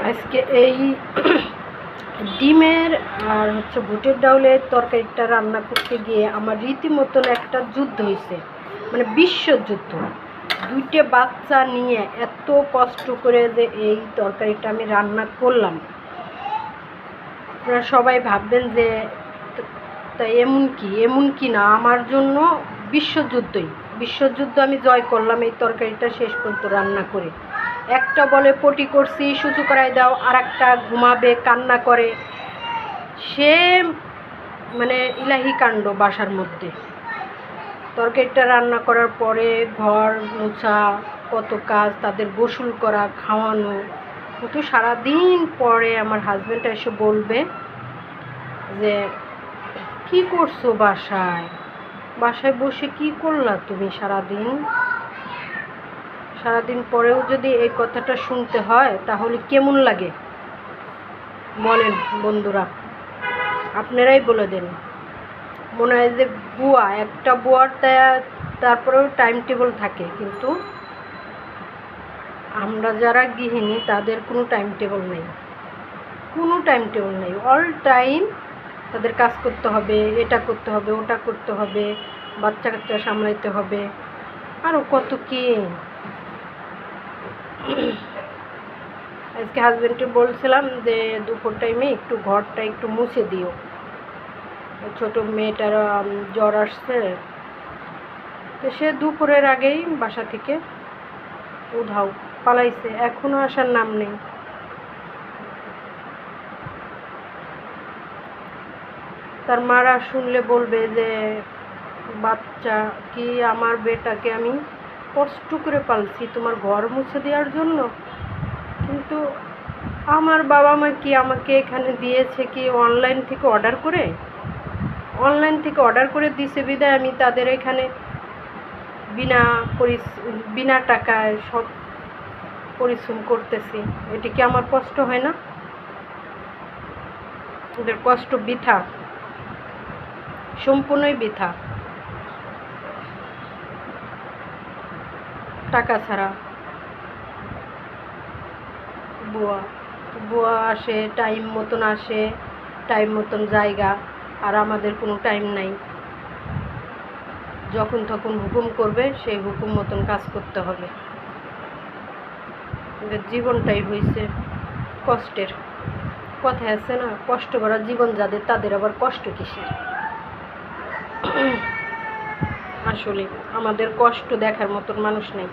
আজকে এই ডিমের আর বুটের ডাউলের তরকারিটা রান্না করতে গিয়ে আমার রীতিমতন একটা যুদ্ধ হয়েছে, মানে বিশ্বযুদ্ধ। দুইটা বাচ্চা নিয়ে এত কষ্ট করে যে এই তরকারিটা আমি রান্না করলাম, আপনারা সবাই ভাববেন যে তাই এমন কি না, আমার জন্য বিশ্বযুদ্ধ আমি জয় করলাম এই তরকারিটা শেষ পর্যন্ত রান্না করে। একটা বলে পটি করছি, সুচু করাই দাও, আর একটা ঘুমাবে, কান্না করে, সে মানে ইলাহি কাণ্ড বাসার মধ্যে। তরকারিটা রান্না করার পরে ঘর মোছা, কত কাজ, তাদের গোসল করা, খাওয়ানো, কিন্তু সারাদিন পরে আমার হাজব্যান্ড এসে বলবে যে কি করছো বাসায় বসে কি করলা তুমি সারাদিন পরেও যদি এই কথাটা শুনতে হয় তাহলে কেমন লাগে বলেন বন্ধুরা, আপনারাই বলে দেন। মনে হয় যে একটা বুয়ার তারপরেও টাইম টেবিল থাকে, কিন্তু আমরা যারা গৃহিণী তাদের কোনো টাইম টেবিল নেই, অল টাইম তাদের কাজ করতে হবে, এটা করতে হবে, ওটা করতে হবে, বাচ্চা কাচ্চা সামলাইতে হবে, আরও কত কি। আজকে হাজব্যান্ডকে বলছিলাম যে দুপুর টাইমে একটু ঘরটা একটু মুছে দিও, ছোটো মেয়েটার জ্বর আসছে, তো সে দুপুরের আগেই বাসা থেকে উধাও পালাইছে, এখনও আসার নাম নেই। তার মারা শুনলে বলবে যে বাচ্চা কি, আমার বেটাকে আমি কষ্ট করে পালছি তোমার ঘর মুছে দেওয়ার জন্য, কিন্তু আমার বাবা মা কি আমাকে এখানে দিয়েছে কি অনলাইন থেকে অর্ডার করে দিয়েছে বিদায় আমি তাদের এখানে বিনা টাকায় সব পরিশ্রম করতেছি। এটি কি আমার কষ্ট হয় না? ওদের কষ্ট বৃথা, সম্পূর্ণই বৃথা, টাকা ছাড়া। বুয়া আসে, টাইম মতন জায়গা, আর আমাদের কোনো টাইম নাই। যখন তখন হুকুম করবে, সেই হুকুম মতন কাজ করতে হবে। এদের জীবনটাই হয়েছে কষ্টের। কথায় আছে না, কষ্ট করা জীবন যাদের তাদের আবার কষ্ট কিসের। আসলে আমাদের কষ্ট দেখার মতন মানুষ নেই।